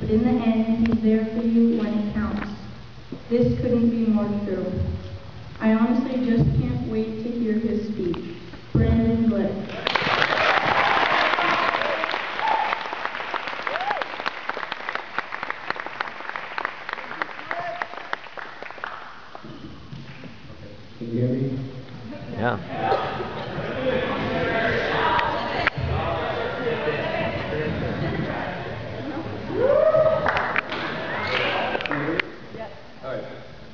but in the end, he's there for you when it counts. This couldn't be more true. I honestly just can't wait to hear his speech. Brandon Glick. Can you hear me? Yeah.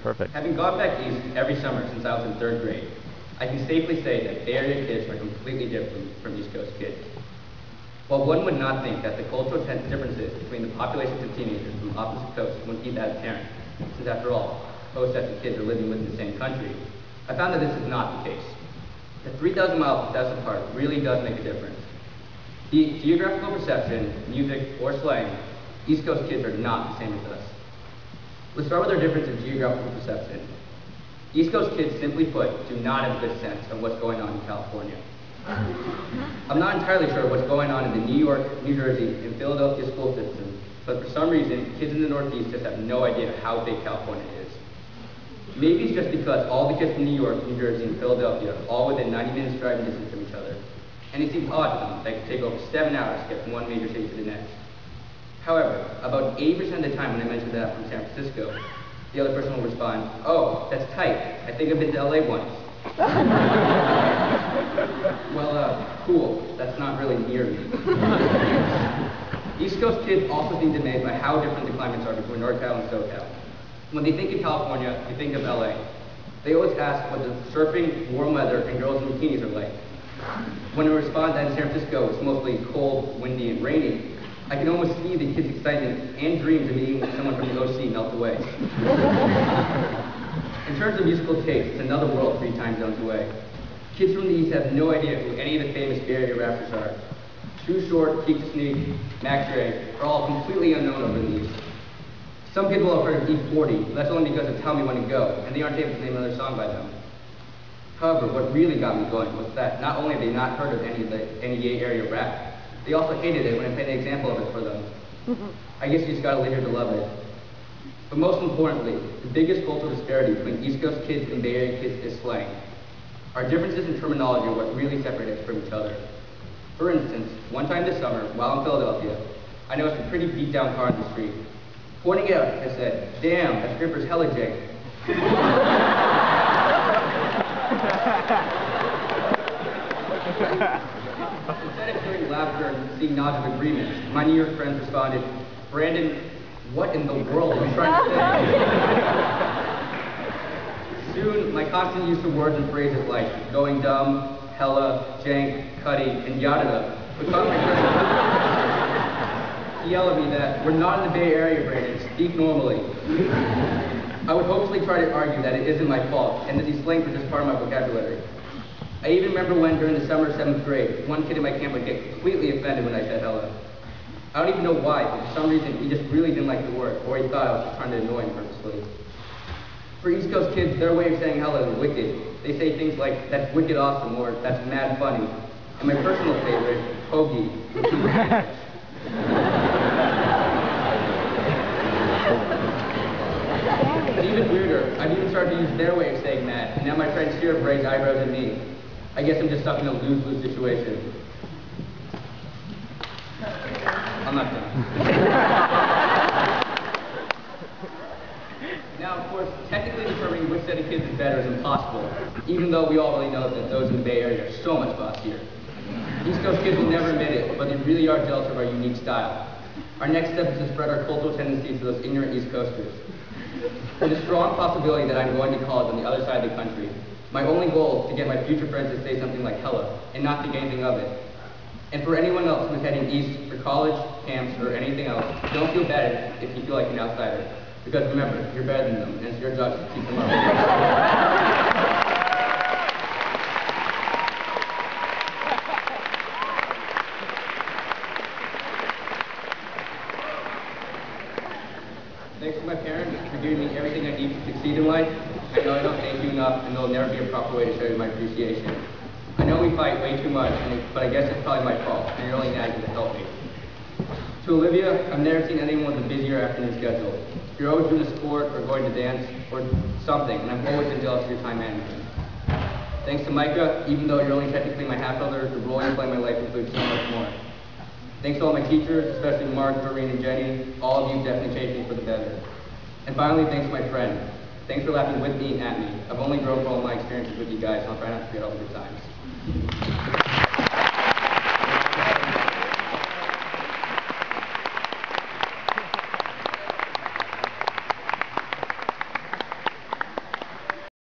Perfect. Having gone back east every summer since I was in 3rd grade, I can safely say that Bay Area kids are completely different from East Coast kids. While one would not think that the cultural differences between the populations of teenagers from opposite coasts wouldn't be that apparent, since after all, both sets of kids are living within the same country, I found that this is not the case. The 3,000 miles apart really does make a difference. Be it geographical perception, music, or slang, East Coast kids are not the same as us. Let's start with our difference in geographical perception. East Coast kids, simply put, do not have a good sense of what's going on in California. I'm not entirely sure what's going on in the New York, New Jersey, and Philadelphia school systems, but for some reason, kids in the Northeast just have no idea how big California is. Maybe it's just because all the kids from New York, New Jersey, and Philadelphia are all within 90 minutes driving distance from each other, and it seems odd to them that it could take over 7 hours to get from one major city to the next. However, about 80% of the time when I mention that I'm from San Francisco, the other person will respond, "Oh, that's tight. I think I've been to LA once." Well, cool. That's not really near me. East Coast kids also seem to be amazed by how different the climates are between NorCal and SoCal. When they think of California, they think of LA. They always ask what the surfing, warm weather, and girls in bikinis are like. When I respond that in San Francisco it's mostly cold, windy, and rainy, I can almost see the kids' excitement and dreams of meeting someone from the OC melt away. In terms of musical taste, it's another world 3 time zones away. Kids from the East have no idea who any of the famous Bay Area rappers are. Too Short, Keak da Sneak, Mac Dre are all completely unknown over the East. Some people have heard of E40, but that's only because of Tell Me When to Go, and they aren't able to name another song by them. However, what really got me going was that not only have they not heard of any Bay Area rap, they also hated it when I played an example of it for them. I guess you just gotta live here to love it. But most importantly, the biggest cultural disparity between East Coast kids and Bay Area kids is slang. Our differences in terminology are what really separate us from each other. For instance, one time this summer, while in Philadelphia, I noticed a pretty beat down car in the street. Pointing it out, I said, "Damn, that stripper's hella jank." Instead of hearing laughter and seeing nods of agreement, my New York friends responded, "Brandon, what in the world are you trying to say?" Soon, my constant use of words and phrases like going dumb, hella, jank, cutty, and yada would cause my friends to yell at me that we're not in the Bay Area, Brandon, speak normally. I would hopefully try to argue that it isn't my fault and that these slangs are just part of my vocabulary. I even remember when, during the summer of 7th grade, one kid in my camp would get completely offended when I said hella. I don't even know why, but for some reason, he just really didn't like the word, or he thought I was just trying to annoy him purposely. For East Coast kids, their way of saying hella is wicked. They say things like, "That's wicked awesome," or "That's mad funny." And my personal favorite, hoagie. It's even weirder, I've even started to use their way of saying mad, and now my friends here have raised eyebrows at me. I guess I'm just stuck in a lose-lose situation. I'm not done. Now, of course, technically determining which set of kids is better is impossible, even though we all really know that those in the Bay Area are so much bossier. East Coast kids will never admit it, but they really are jealous of our unique style. Our next step is to spread our cultural tendencies to those ignorant East Coasters. There's a strong possibility that I'm going to college on the other side of the country. My only goal is to get my future friends to say something like hella, and not think anything of it. And for anyone else who's heading east for college, camps, or anything else, don't feel bad if you feel like an outsider. Because remember, you're better than them, and it's your job to keep them up. Thanks to my parents for giving me everything I need to succeed in life. I know I don't thank you enough, and there'll never be a proper way to show you my appreciation. I know we fight way too much, but I guess it's probably my fault, and you're only nagging to help me. To To Olivia, I've never seen anyone with a busier afternoon schedule. You're always doing a sport or going to dance or something, and I've always been jealous of your time management. Thanks to Micah, even though you're only technically my half-brother, the role you play in my life includes so much more. Thanks to all my teachers, especially Mark, Doreen, and Jenny. All of you definitely changed me for the better. And finally, thanks to my friend. Thanks for laughing with me and at me. I've only grown from all my experiences with you guys, and I'll try not to forget all the good times.